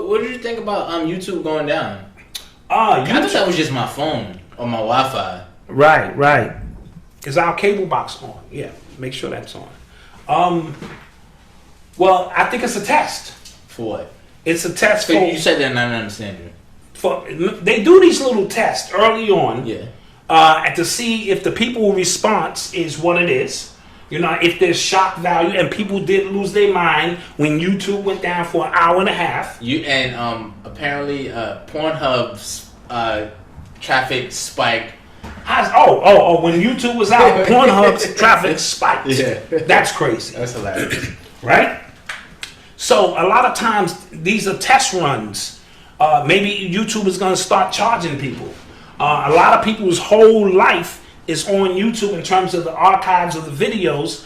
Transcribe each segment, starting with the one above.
What did you think about YouTube going down? I thought that was just my phone or my Wi-Fi. Right. Is our cable box on? Yeah, make sure that's on. Well, I think it's a test. For what? It's a test for... You said that and I don't understand you. They do these little tests early on. Yeah. To see if the people response is what it is. You know, if there's shock value, and people did lose their mind when YouTube went down for an hour and a half. Apparently Pornhub's traffic spiked. When YouTube was out, Pornhub's traffic spiked. Yeah. That's crazy. That's hilarious. Right? So a lot of times these are test runs. Maybe YouTube is going to start charging people. A lot of people's whole life is on YouTube in terms of the archives of the videos.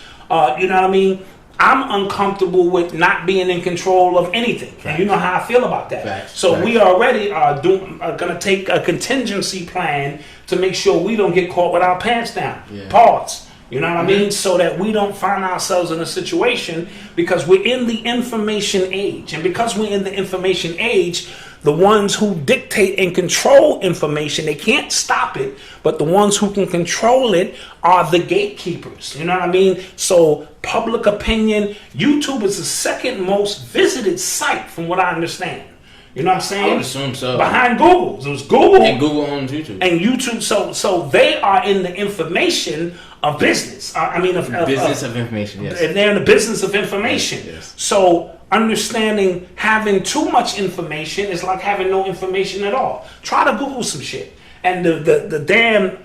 You know what I mean? I'm uncomfortable with not being in control of anything. Facts. And you know how I feel about that. Facts. So we already are going to take a contingency plan to make sure we don't get caught with our pants down. Yeah. Pause. You know what I mean? So that we don't find ourselves in a situation, because we're in the information age. And because we're in the information age, the ones who dictate and control information, they can't stop it, but the ones who can control it are the gatekeepers. You know what I mean? So public opinion, YouTube is the second most visited site from what I understand. You know what I'm saying? I would assume so. Behind Google. So it's Google. And Google owns YouTube. And YouTube. So they are in the information of business. Business of information, yes. And they're in the business of information. Yes. So understanding having too much information is like having no information at all. Try to Google some shit. And the damn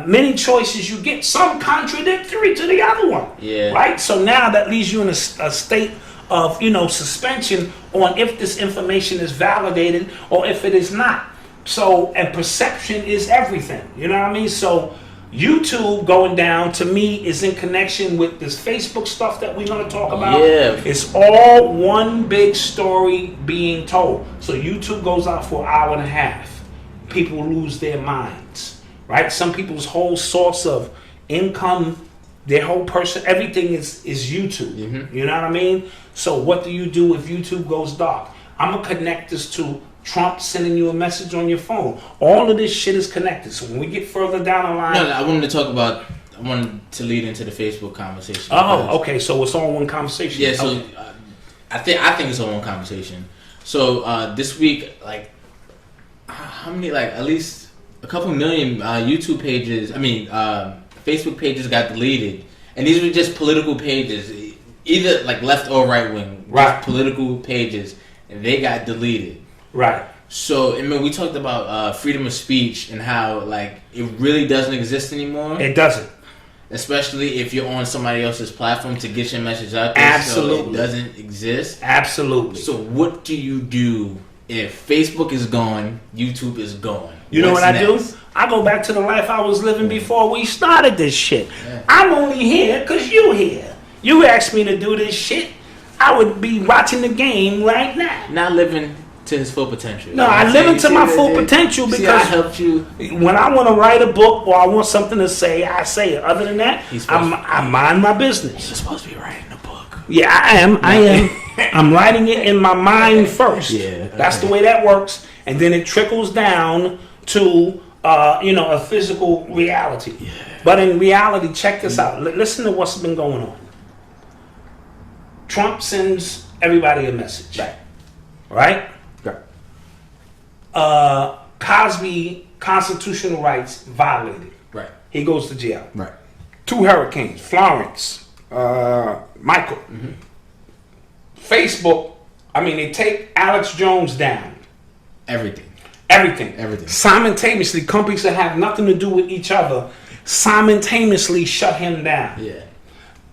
many choices you get, some contradictory to the other one. Yeah. Right? So now that leaves you in a state of, suspension on if this information is validated or if it is not. So, and perception is everything. You know what I mean? So YouTube going down to me is in connection with this Facebook stuff that we're going to talk about. Yeah. It's all one big story being told. So YouTube goes out for an hour and a half. People lose their minds, right? Some people's whole source of income, their whole person, everything is YouTube. Mm-hmm. You know what I mean? So what do you do if YouTube goes dark? I'm going to connect this to Trump sending you a message on your phone. All of this shit is connected. So when we get further down the line... No, I wanted to lead into the Facebook conversation. Oh, okay. So it's all one conversation. Yeah, so okay. I think it's all one conversation. So this week, like, how many, like, at least a couple million YouTube pages, Facebook pages got deleted. And these were just political pages, either like left or right wing. Right. Political pages, and they got deleted. Right. So, we talked about freedom of speech and how, like, it really doesn't exist anymore. It doesn't. Especially if you're on somebody else's platform to get your message out there. Absolutely. So it doesn't exist. Absolutely. So what do you do if Facebook is gone, YouTube is gone? You know what I next? do? I go back to the life I was living before we started this shit. Yeah. I'm only here because you're here. You asked me to do this shit, I would be watching the game right now. Not living to his full potential. No, I live into my full potential because I helped you. When I want to write a book or I want something to say, I say it. Other than that, I mind my business. You're supposed to be writing a book. Yeah, I am. I'm writing it in my mind first. Yeah, okay. That's the way that works, and then it trickles down to a physical reality. Yeah. But in reality, check this out. Listen to what's been going on. Trump sends everybody a message. Right? Cosby constitutional rights violated. Right. He goes to jail. Right. 2 hurricanes, Florence, Michael. Mm-hmm. Facebook, they take Alex Jones down. Everything. Simultaneously, companies that have nothing to do with each other simultaneously shut him down. Yeah.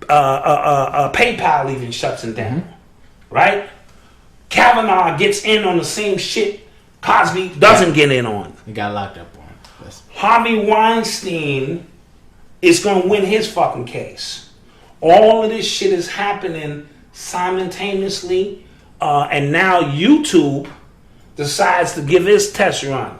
PayPal even shuts him down. Mm-hmm. Right? Kavenaugh gets in on the same shit Cosby doesn't get in on. He got locked up on. Harvey Weinstein is going to win his fucking case. All of this shit is happening simultaneously. And now YouTube decides to give his test run.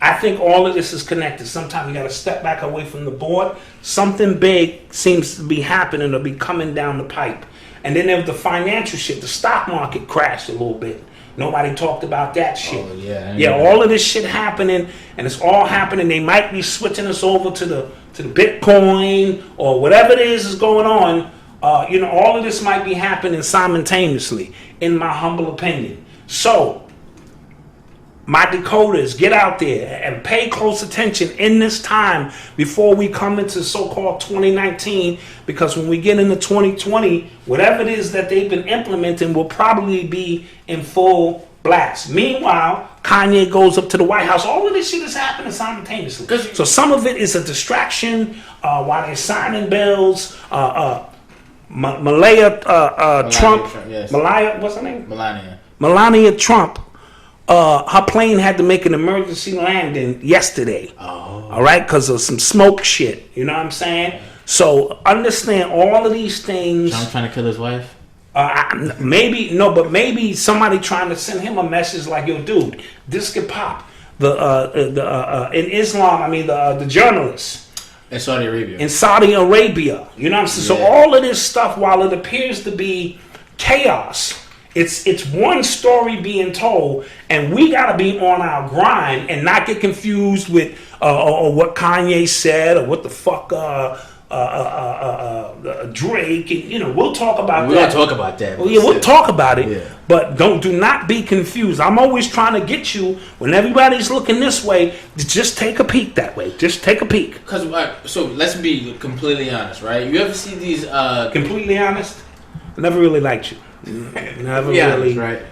I think all of this is connected. Sometimes you got to step back away from the board. Something big seems to be happening or be coming down the pipe. And then there's the financial shit. The stock market crashed a little bit. Nobody talked about that shit. Oh, yeah. Yeah, all of this shit happening, and it's all happening. They might be switching us over to the Bitcoin or whatever it is going on. All of this might be happening simultaneously, in my humble opinion. So, my decoders, get out there and pay close attention in this time before we come into so-called 2019, because when we get into 2020, whatever it is that they've been implementing will probably be in full blast. Meanwhile, Kanye goes up to the White House. All of this shit is happening simultaneously. So some of it is a distraction while they're signing bills. Melania Trump, yes. What's her name? Melania Trump. Her plane had to make an emergency landing yesterday. Oh. All right, because of some smoke shit. You know what I'm saying? So understand all of these things. Trump trying to kill his wife? Maybe somebody trying to send him a message like, yo, dude, this could pop. In Islam, the journalists. In Saudi Arabia. You know what I'm saying? So all of this stuff, while it appears to be chaos, it's one story being told, and we gotta be on our grind and not get confused with what Kanye said or what the fuck Drake, and we'll talk about that. We'll talk about that. Well, we'll talk about it. Yeah. But do not be confused. I'm always trying to get you, when everybody's looking this way, to just take a peek that way. Just take a peek. So let's be completely honest, right? You ever see these? Completely honest? I never really liked you. Never really. Right.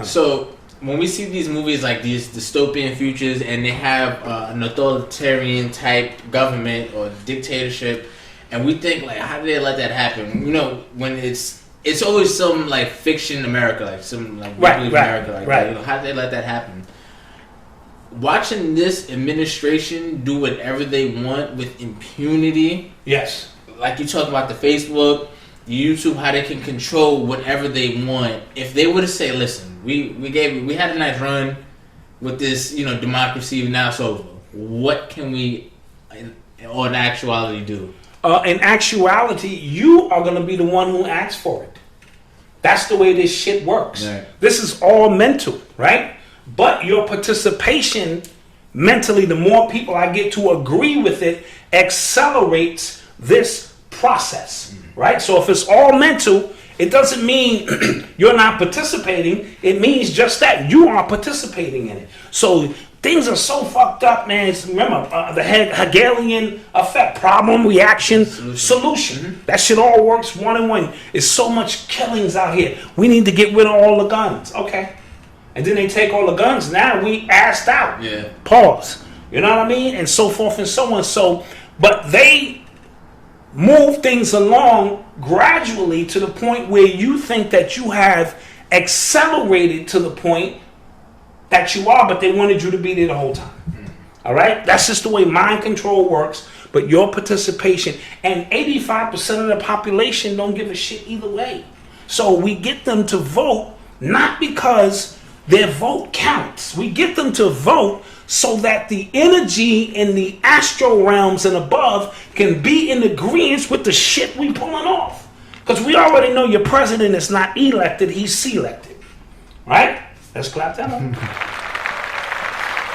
So when we see these movies like these dystopian futures, and they have an authoritarian type government or dictatorship, and we think like, how did they let that happen? When it's always some like fiction America, like some like America, like that. How did they let that happen? Watching this administration do whatever they want with impunity. Yes. Like you talk about the Facebook, YouTube, how they can control whatever they want. If they were to say, listen, we had a nice run with this, democracy, now it's over. What can we, in actuality, do? In actuality, you are going to be the one who asks for it. That's the way this shit works. Right. This is all mental, right? But your participation mentally, the more people I get to agree with it, accelerates this process. Right? So if it's all mental, it doesn't mean you're not participating. It means just that you are participating in it. So things are so fucked up, man. Remember, the Hegelian effect, problem, reaction, solution. Mm-hmm. That shit all works one on one. There's so much killings out here. We need to get rid of all the guns. Okay. And then they take all the guns. Now we assed out. Yeah. Pause. You know what I mean? And so forth and so on. So, but they move things along gradually to the point where you think that you have accelerated to the point that you are, but they wanted you to be there the whole time. All right? That's just the way mind control works, but your participation, and 85% of the population don't give a shit either way. So we get them to vote not because their vote counts. We get them to vote so that the energy in the astral realms and above can be in agreement with the shit we pulling off. Because we already know your president is not elected, he's selected. Right? Let's clap that up.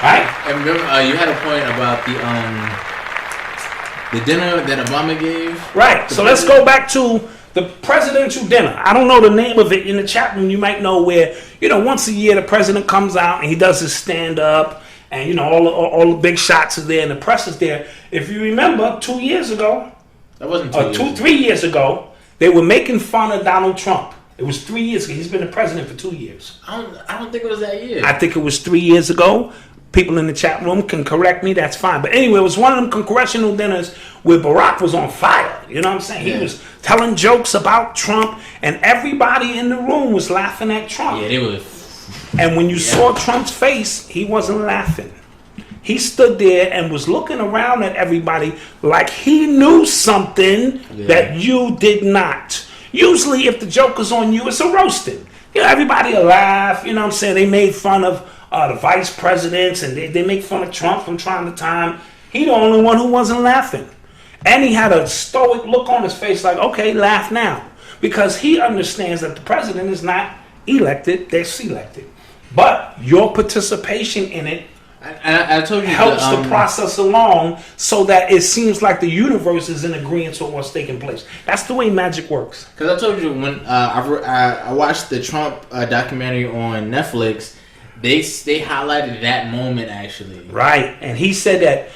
Right? And remember, you had a point about the dinner that Obama gave. Right. So let's go back to the presidential dinner. I don't know the name of it. In the chat room, you might know where, once a year the president comes out and he does his stand-up. And, all the big shots are there and the press is there. If you remember, 2 years ago, that wasn't 3 years ago, they were making fun of Donald Trump. It was 3 years ago. He's been the president for 2 years. I don't think it was that year. I think it was 3 years ago. People in the chat room can correct me. That's fine. But anyway, it was one of them congressional dinners where Barack was on fire. You know what I'm saying? Yeah. He was telling jokes about Trump, and everybody in the room was laughing at Trump. Yeah, they were. And when you saw Trump's face, he wasn't laughing. He stood there and was looking around at everybody like he knew something that you did not. Usually, if the joke is on you, it's a roasting. Everybody will laugh. You know what I'm saying? They made fun of the vice presidents, and they make fun of Trump from time to time. He the only one who wasn't laughing. And he had a stoic look on his face like, okay, laugh now. Because he understands that the president is not elected, they're selected. But your participation in it I told you helps the process along so that it seems like the universe is in agreement with what's taking place. That's the way magic works. Because I told you when I watched the Trump documentary on Netflix, they highlighted that moment actually. Right, and he said that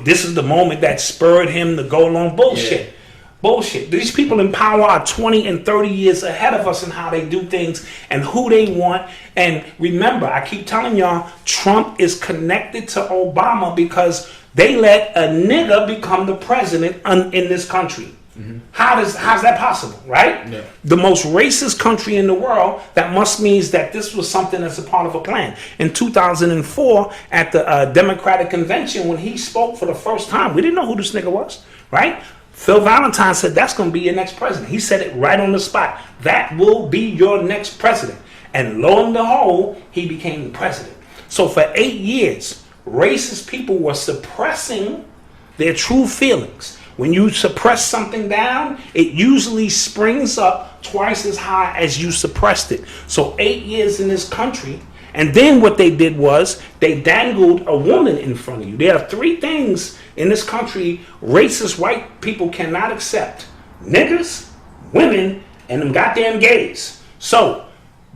this is the moment that spurred him to go along bullshit. Yeah. Bullshit. These people in power are 20 and 30 years ahead of us in how they do things and who they want. And remember, I keep telling y'all, Trump is connected to Obama because they let a nigga become the president in this country. Mm-hmm. How's that possible, right? Yeah. The most racist country in the world, that must means that this was something that's a part of a plan. In 2004, at the Democratic Convention, when he spoke for the first time, we didn't know who this nigga was, right? Phil Valentine said, that's going to be your next president. He said it right on the spot. That will be your next president. And lo and behold, he became the president. So for 8 years, racist people were suppressing their true feelings. When you suppress something down, it usually springs up twice as high as you suppressed it. So 8 years in this country, and then what they did was they dangled a woman in front of you. There are 3 things in this country racist white people cannot accept: niggas, women, and them goddamn gays. So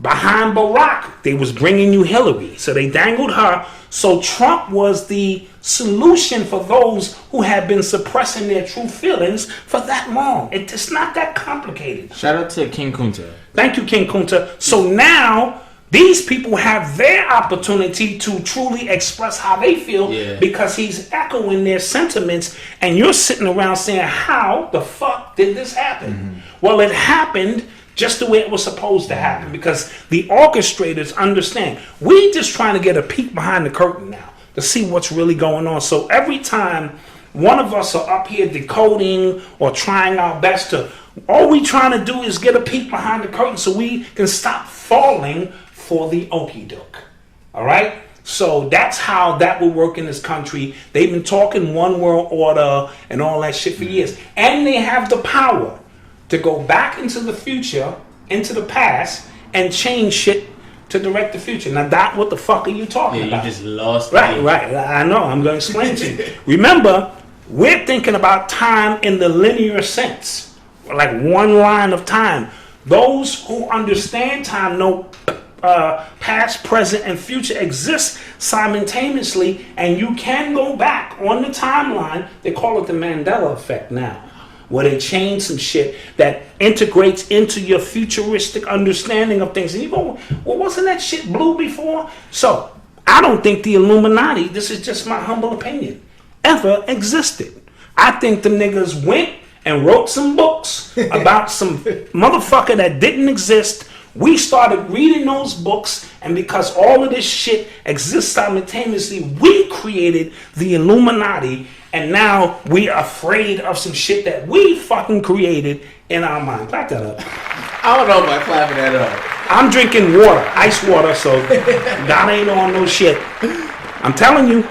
behind Barack, they was bringing you Hillary. So they dangled her. So Trump was the solution for those who had been suppressing their true feelings for that long. It's not that complicated. Shout out to King Kunta. Thank you, King Kunta. So now these people have their opportunity to truly express how they feel because he's echoing their sentiments, and you're sitting around saying, how the fuck did this happen? Mm-hmm. Well, it happened just the way it was supposed to happen because the orchestrators understand. We just trying to get a peek behind the curtain now to see what's really going on. So every time one of us are up here decoding or trying our best to, all we trying to do is get a peek behind the curtain so we can stop falling for the okie doke. All right? So that's how that will work in this country. They've been talking one world order and all that shit for years. And they have the power to go back into the future, into the past, and change shit to direct the future. Now, that what the fuck are you talking about? You just lost. Right. I know. I'm going to explain to you. Remember, we're thinking about time in the linear sense, like one line of time. Those who understand time know past, present, and future exist simultaneously, and you can go back on the timeline. They call it the Mandela effect now, where they change some shit that integrates into your futuristic understanding of things. And you go, well, wasn't that shit blue before? So I don't think the Illuminati, this is just my humble opinion, ever existed. I think the niggas went and wrote some books about some motherfucker that didn't exist. We started reading those books, and because all of this shit exists simultaneously, we created the Illuminati, and now we are afraid of some shit that we fucking created in our mind. Clap that up. I don't know about clapping that up. I'm drinking water, ice water, so God ain't on no shit. I'm telling you.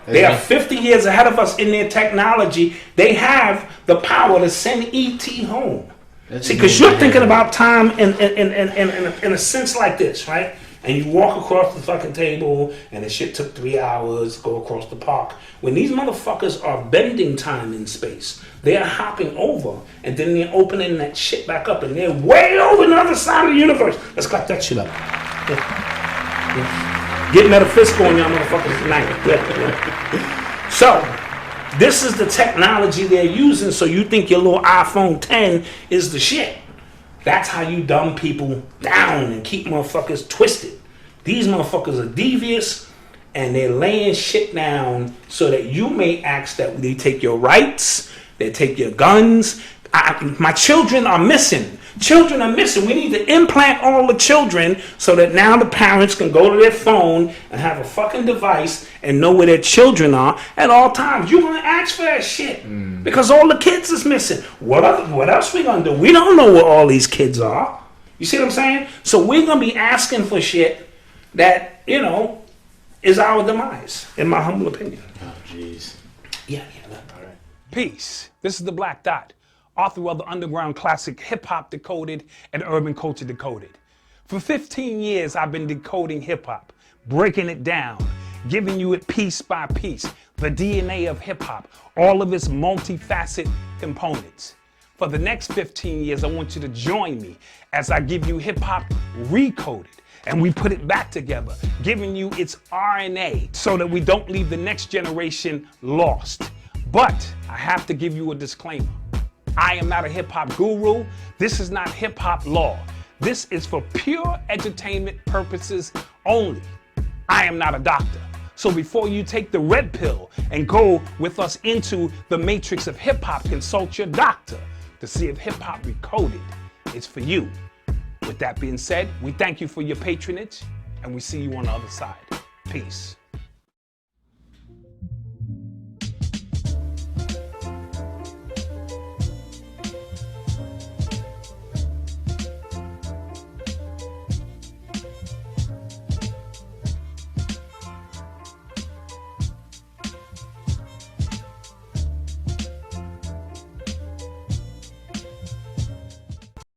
They are 50 years ahead of us in their technology. They have the power to send ET home. See, because you're thinking about time in a sense like this, right? And you walk across the fucking table, and the shit took 3 hours to go across the park. When these motherfuckers are bending time in space, they're hopping over, and then they're opening that shit back up, and they're way over the other side of the universe. Let's clap that shit up. Yeah. Get metaphysical on y'all motherfuckers tonight. Yeah. So, this is the technology they're using, so you think your little iPhone 10 is the shit. That's how you dumb people down and keep motherfuckers twisted. These motherfuckers are devious, and they're laying shit down so that you may ask that they take your rights, they take your guns. My children are missing. Children are missing. We need to implant all the children so that now the parents can go to their phone and have a fucking device and know where their children are at all times. You're going to ask for that shit because all the kids is missing. What else we going to do? We don't know where all these kids are. You see what I'm saying? So we're going to be asking for shit that, is our demise, in my humble opinion. Oh, jeez. Yeah. All right. Peace. This is the Black Dot, author of the underground classic Hip Hop Decoded and Urban Culture Decoded. For 15 years, I've been decoding hip hop, breaking it down, giving you it piece by piece, the DNA of hip hop, all of its multifaceted components. For the next 15 years, I want you to join me as I give you hip hop recoded and we put it back together, giving you its RNA so that we don't leave the next generation lost. But I have to give you a disclaimer. I am not a hip hop guru. This is not hip hop law. This is for pure entertainment purposes only. I am not a doctor. So before you take the red pill and go with us into the matrix of hip hop, consult your doctor to see if hip hop recoded is for you. With that being said, we thank you for your patronage and we see you on the other side. Peace.